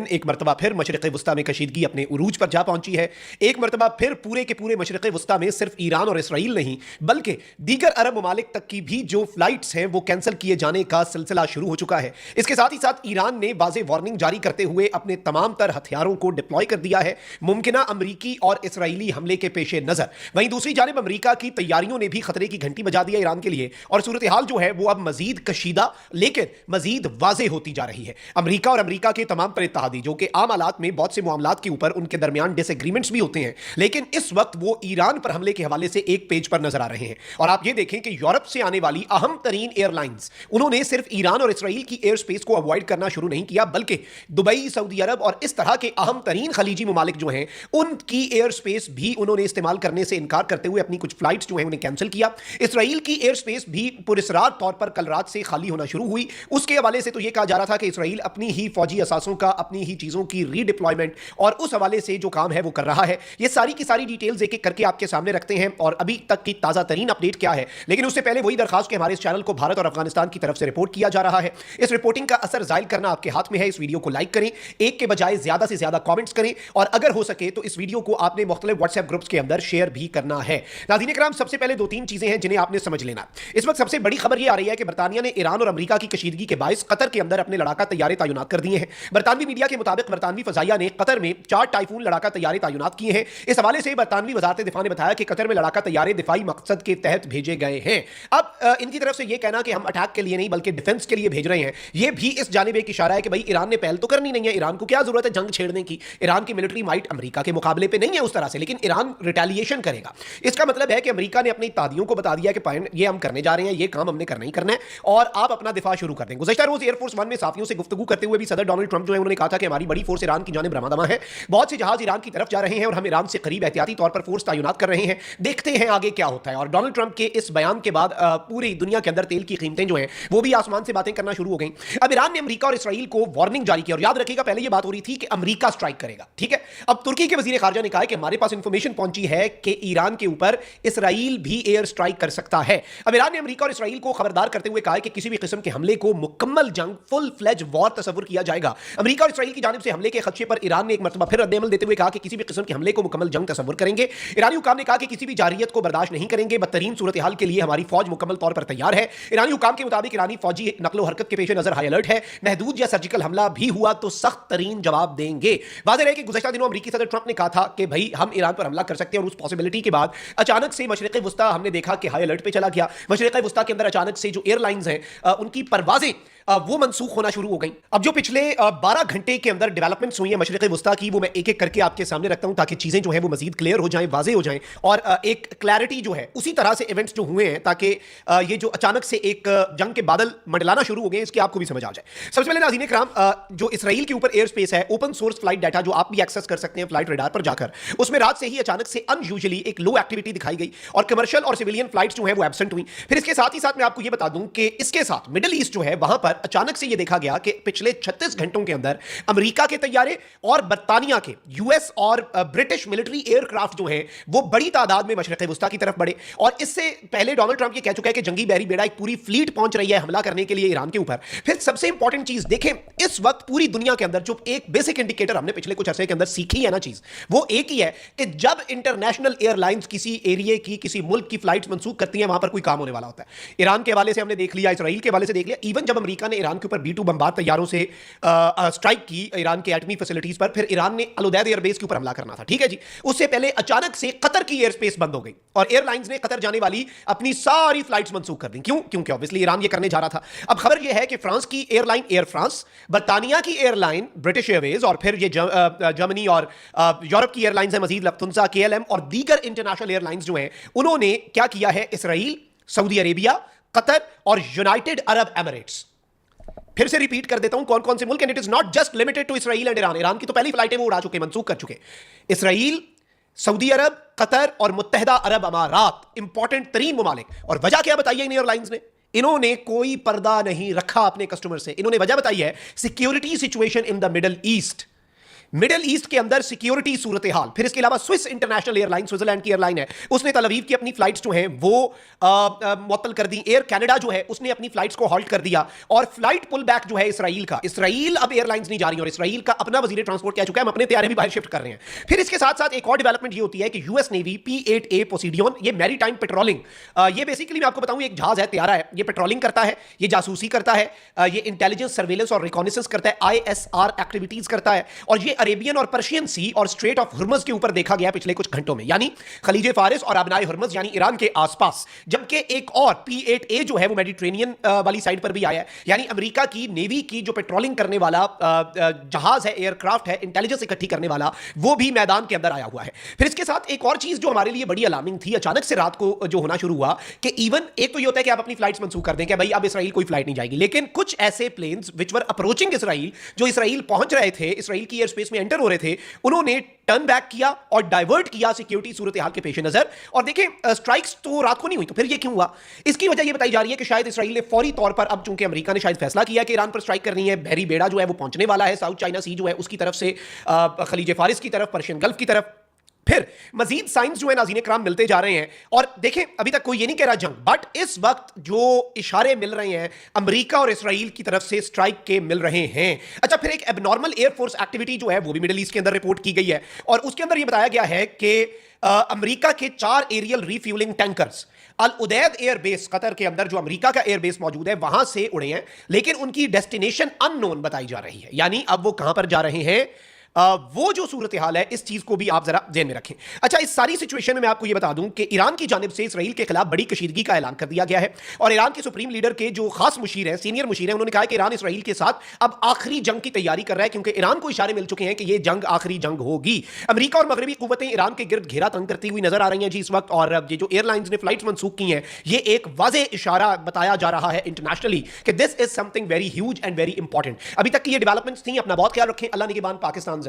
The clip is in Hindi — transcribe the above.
एक मरतबा फिर मशरिक़ वुस्ता में कशीदगी अपने उरूज पर जा पहुंची है। एक मरतबा फिर पूरे के पूरे मशरिक़ वुस्ता में सिर्फ ईरान और इसराइल नहीं बल्कि दीगर अरब ममालिक तक की भी जो फ्लाइट्स हैं वो कैंसिल किए जाने का सिलसिला शुरू हो चुका है। इसके साथ ही साथ ईरान ने वाज़ेह वार्निंग जारी करते हुए अपने तमाम तर हथियारों को डिप्लॉय कर दिया है मुमकिना अमरीकी और इसराइली हमले के पेश नज़र। वहीं दूसरी जानिब अमरीका की तैयारियों ने भी खतरे की घंटी बजा दिया ईरान के लिए और सूरत हाल जो है वो अब मजीद कशीदा लेकिन मजीद वाज़ेह होती जा रही है। अमरीका और अमरीका के तमाम तर इत्तेहादी जो कि आम हालात में बहुत से मामलात के ऊपर उनके दरमियान डिसएग्रीमेंट्स भी होते हैं, लेकिन इस वक्त वो ईरान पर हमले के हवाले से एक पेज पर नजर आ रहे हैं। और आप ये देखें कि यूरोप से आने वाली अहम तरीन एयरलाइंस उन्होंने सिर्फ ईरान और इसराइल की एयर स्पेस को अवॉइड करना शुरू नहीं किया बल्कि दुबई, सऊदी अरब और इस तरह के अहम तरीन खलीजी ममालिक जो हैं उनकी एयर स्पेस भी उन्होंने इस्तेमाल करने से इनकार करते हुए अपनी कुछ फ्लाइट्स जो हैं उन्हें कैंसिल किया। इसराइल की एयर स्पेस भी पुरस्रार तौर पर कल रात से खाली होना शुरू हुई। उसके हवाले से तो यह कहा जा रहा था कि इसराइल अपनी ही फौजी असासों का, अपनी ही चीजों की रीडिप्लॉयमेंट और उस हवाले से जो काम है वो कर रहा है। ये सारी की सारी डिटेल्स एक एक करके आपके सामने रखते हैं और अभी तक की ताजा तरीन अपडेट क्या है। लेकिन उससे पहले वही दरखास्त कि हमारे इस चैनल को भारत और अफगानिस्तान की तरफ से रिपोर्ट किया जा रहा है। इस रिपोर्टिंग का असर जाहिर करना आपके हाथ में है। इस वीडियो को लाइक करें, एक के बजाय ज्यादा से ज्यादा कॉमेंट्स करें और अगर हो सके तो इस वीडियो को आपने मुख्तलिफ व्हाट्सएप ग्रुप्स के अंदर शेयर भी करना है। नाज़रीन इकराम, सबसे पहले दो तीन चीजें हैं जिन्हें आपने समझ लेना। इस वक्त सबसे बड़ी खबर यह आ रही है कि बरतानिया ने ईरान और अमेरिका की कशीदगी के बायस कतर के अंदर अपने लड़ाका तैयारे तैनात कर दिए हैं। बरतानवी मीडिया के मुताबिक बरतानवी फजाइया ने कतर में 4 टाइफून लड़ाका तैयारे तैनात किए हैं। इस हवाले से बरतानवी वजारत दिफा ने बताया कि कतर में लड़ाका तैयारे दिफाई मकसद के तहत भेजे गए हैं। अब इनकी तरफ से यह कहना कि हम अटैक के लिए नहीं बल्कि डिफेंस के लिए भेज रहे हैं, यह भी इस जानिब एक इशारा है कि भाई ईरान ने पहल तो करनी नहीं है, ईरान को क्या जरूरत है जंग छेड़ने की। ईरान की मिलिट्री माइट अमेरिका के मुकाबले पे नहीं है उस तरह से, लेकिन ईरान रिटेलिएशन करेगा। इसका मतलब है कि अमेरिका ने अपनी तादियों को बता दिया कि ये हम करने जा रहे हैं, ये काम हमने करना ही करना है और आप अपना दिफा शुरू कर दें। गुज़श्ता रोज एयरफोर्स वन में साफियों से गुफ्तगू करते हुए भी सदर डोनाल्ड ट्रंप जो है उन्होंने कहा था कि हमारी बड़ी फोर्स ईरान की जानिब रवाना है, बहुत से जहाज ईरान की तरफ जा रहे हैं और हम ईरान से करीब एहतियाती तौर पर फोर्स तैनात कर रहे हैं, देखते हैं आगे क्या होता है। और डोनाल्ड ट्रंप के इस बयान के बाद पूरी दुनिया के अंदर तेल की कीमतें जो हैं वो भी आसमान से बातें करना शुरू हो गई। अब ईरान ने अमेरिका और इसराइल को वार्निंग जारी की और याद रखिएगा पहले यह बात हो रही थी कि अमेरिका स्ट्राइक करेगा, ठीक है। अब तुर्की के वजीर खारजा ने कहा कि हमारे पास इंफॉर्मेशन पहुंची है कि ईरान के ऊपर इसराइल भी एयर स्ट्राइक कर सकता है। अब ईरान ने अमेरिका और इसराइल को खबरदार करते हुए कहा है कि किसी भी किस्म के हमले को मुकम्मल जंग, फुल फ्लेज वॉर तस्वुर किया जाएगा। अमेरिका और इसराइल की जानिब से हमले के खदशे पर ईरान ने एक मरतबा फिर रद्द-ए-अमल देते हुए कहा कि किसी भी किस्म के हमले को मुकम्मल जंग तस्वुर करेंगे। ईरानी हुकाम ने कहा कि किसी भी जारियत को बर्दाश्त नहीं करेंगे, बदतरीन सूरत हाल के लिए हमारी फौज मुकम्मल तौर पर तैयार है। ईरानी हुकाम के मुताबिक ईरानी फौजी नकलो हरकत के पेश नजर हाई अलर्ट है, महदूद या सर्जिकल हमला भी हुआ तो सख्त तरीन जवाब देंगे। वाज़ेह है कि गुज़श्ता दिनों अमेरिकी सदर ट्रंप ने कहा था कि भाई हम ईरान पर हमला कर सकते हैं और उस पॉसिबिलिटी के बाद अचानक से मशरिक़ वुस्ता हमने देखा कि हाई अलर्ट पे चला गया। मशरिक़ वुस्ता के अंदर अचानक से जो एयरलाइंस हैं उनकी परवाजें वो मनसूख होना शुरू हो गई। अब जो पिछले 12 घंटे के अंदर डेवलपमेंट्स हुई है मशरिक़ वुस्ता की वो मैं एक एक करके आपके सामने रखता हूं ताकि चीजें जो है वो मजीद क्लियर हो जाएं, वाज़ेह हो जाएं और एक क्लैरिटी जो है उसी तरह से इवेंट्स जो हुए हैं ताकि ये जो अचानक से एक जंग के बादल मंडलाना शुरू हो गए इसकी आपको भी समझ आ जाए। सबसे पहले नाज़रीन इकराम, जो इसराइल के ऊपर एयर स्पेस है, ओपन सोर्स फ्लाइट डाटा जो आप भी एक्सेस कर सकते हैं फ्लाइट रेडार पर जाकर, उसमें रात से ही अचानक से अनयूजुअली एक लो एक्टिविटी दिखाई गई और कमर्शियल और सिविलियन फ्लाइट्स जो है वो एब्सेंट हुई। फिर इसके साथ ही साथ मैं आपको ये बता दूं कि इसके साथ मिडिल ईस्ट जो है वहां पर अचानक से ये देखा गया कि पिछले 36 घंटों के अंदर अमेरिका के तैयारे और बर्तानिया के यूएस और ब्रिटिश मिलिट्री एयरक्राफ्ट जो हैं वो बड़ी तादाद में मशरिक़ वुस्ता की तरफ बढ़े। और इससे पहले डोनाल्ड ट्रंप ये कह चुका है कि जंगी बहरी बेड़ा एक पूरी फ्लीट पहुंच रही है हमला करने के लिए ईरान के ऊपर। फिर सबसे इंपॉर्टेंट चीज देखें, इस वक्त पूरी दुनिया के अंदर जो एक बेसिक इंडिकेटर हमने पिछले कुछ अरसे के अंदर सीखी है ना चीज, वो एक ही है कि जब इंटरनेशनल एयरलाइंस किसी एरिया की, किसी मुल्क की फ्लाइट्स मंसूख करती हैं वहां पर कोई काम होने वाला होता है। ईरान के हवाले से हमने देख लिया, इसराइल के हवाले से देख लिया, इवन जब अमेरिका ने ईरान के ऊपर B-2 बमबार तैयारों से स्ट्राइक की ईरान के एटमी फैसिलिटीज पर, फिर ईरान ने अल-उदैद एयरबेस के ऊपर हमला करना था, ठीक है जी। उससे पहले अचानक से कतर की एयर स्पेस बंद हो गई और एयरलाइंस ने कतर जाने वाली अपनी सारी फ्लाइट्स मंसूख कर दी। क्यों? क्योंकि ऑब्वियसली ईरान ये करने जा रहा था। अब खबर यह है कि फ्रांस की एयरलाइन एयर फ्रांस, बर्तानिया की एयरलाइन ब्रिटिश एयरवेज और फिर ये जर्मनी और यूरोप की एयरलाइंस है मजीद लफ्थुंसा, KLM और दीगर इंटरनेशनल एयरलाइंस जो हैं उन्होंने क्या किया है, इसराइल, सऊदी अरेबिया, कतर और यूनाइटेड अरब एमिरेट्स, फिर से रिपीट कर देता हूं कौन कौन से मुल्क, and it is not just limited to Israel and Iran. Iran की तो पहली फ्लाइटें वो उड़ा चुके, मंसूख कर चुके। इसराइल, सऊदी अरब, कतर और मुत्तहिदा अरब अमारात, इंपॉर्टेंट तरीन मुमालिक। और वजह क्या बताई है इन एयरलाइंस ने? इन्होंने कोई पर्दा नहीं रखा अपने कस्टमर से। इन्होंने वजह बताई है security situation in the middle east. Middle east के अंदर सिक्योरिटी सूरत हाल, फिर इसके अलावा स्विस इंटरनेशनल एयरलाइन, स्विट्जरलैंड की एयरलाइन है, उसने तल अवीव की अपनी फ्लाइट्स जो हैं वो मुअत्तल कर दी। एयर कनाडा जो है उसने अपनी फ्लाइट्स को हॉल्ट कर दिया, और फ्लाइट पुल बैक जो है इसराइल का, इसराइल अब एयरलाइंस नहीं जा रही, और इसराइल का अपना वजीर ट्रांसपोर्ट कह चुका है हम अपने तैयारे भी बाहर शिफ्ट कर रहे हैं। फिर इसके साथ साथ एक और डेवलपमेंट ये होती है कि यूएस नेवी P-8A पोसीडियन, ये मैरीटाइम पेट्रोलिंग, ये बेसिकली मैं आपको बताऊं एक जहाज है, त्यारा है, ये पेट्रोलिंग करता है, ये जासूसी करता है, ये इंटेलिजेंस सर्वेलेंस और रिकॉनेसेंस करता है, ISR एक्टिविटीज करता है, और ये अरेबियन और पर्शियन सी और स्ट्रेट ऑफ हुर्मज के ऊपर देखा गया पिछले कुछ घंटों में, यानी खलीज फारिस और अबनाए हुर्मज यानी ईरान के आसपास। जबकि एक और P-8A जो है वो मेडिटेरेनियन वाली साइड पर भी आया है, यानी अमेरिका की नेवी की जो पेट्रोलिंग करने वाला जहाज है, एयरक्राफ्ट है, इंटेलिजेंस इकट्ठी करने वाला, वो भी मैदान के अंदर आया हुआ है। फिर इसके साथ एक और चीज जो हमारे लिए बड़ी अलार्मिंग थी, अचानक से रात को जो होना शुरू हुआ कि इवन एक तो ये होता है कि आप अपनी फ्लाइट्स मंसूख कर दें कि भाई अब इसराइल कोई फ्लाइट नहीं जाएगी, लेकिन कुछ ऐसे planes which were approaching Israel, जो इसराइल पहुंच रहे थे, इसराइल की एयर स्पेस में एंटर हो रहे थे, उन्होंने टर्न बैक किया और डाइवर्ट किया सिक्योरिटी सूरत हाल के पेश नजर। और देखें स्ट्राइक्स तो रात को नहीं हुई, तो फिर ये क्यों हुआ? इसकी वजह ये बताई जा रही है कि शायद इसराइल ने फौरी तौर पर, अब चूंकि अमेरिका ने शायद फैसला किया कि ईरान पर स्ट्राइक करनी है, बहरी बेड़ा जो है वो पहुंचने वाला है, साउथ चाइना सी जो है उसकी तरफ से खलीज फारिस की तरफ, पर्शियन गल्फ की तरफ, फिर मजीद साइंस जो है नाज़रीन कराम मिलते जा रहे हैं। और देखें अभी तक कोई ये नहीं कह रहा जंग, बट इस वक्त जो इशारे मिल रहे हैं अमेरिका और इसराइल की तरफ से स्ट्राइक के मिल रहे हैं। अच्छा, फिर एक एबनॉर्मल एयरफोर्स एक्टिविटी जो है वो भी मिडिल ईस्ट के अंदर रिपोर्ट की गई है, और उसके अंदर ये बताया गया है कि अमेरिका के 4 एरियल रिफ्यूलिंग टैंकर्स अल उदैद एयरबेस, कतर के अंदर जो अमेरिका का एयरबेस मौजूद है, वहां से उड़े हैं, लेकिन उनकी डेस्टिनेशन अननोन बताई जा रही है, यानी अब वो कहां पर जा रहे हैं, वो जो सूरत हाल है, इस चीज को भी आप जरा ध्यान में रखें। अच्छा, इस सारी सिचुएशन में मैं आपको ये बता दूं कि ईरान की जानिब से इसराइल के खिलाफ बड़ी कशीदगी का ऐलान कर दिया गया है, और ईरान के सुप्रीम लीडर के जो खास मुशीर हैं, सीनियर मुशीर हैं, उन्होंने कहा कि ईरान इसराइल के साथ अब आखिरी जंग की तैयारी कर रहा है, क्योंकि ईरान को इशारे मिल चुके हैं कि यह जंग आखिरी जंग होगी। अमेरिका और मगरबी कुव्वतें ईरान के गिर्द घेरा तंग करती हुई नजर आ रही हैं जी इस वक्त, और ये जो एयरलाइंस ने फ्लाइट्स मंसूख की हैं, ये एक वाज़ेह इशारा बताया जा रहा है इंटरनेशनली कि this is something very huge and very important. अभी तक की ये डेवलपमेंट्स थी। अपना बहुत ख्याल रखें। अल्लाह निगहबान। पाकिस्तान जिंदाबाद।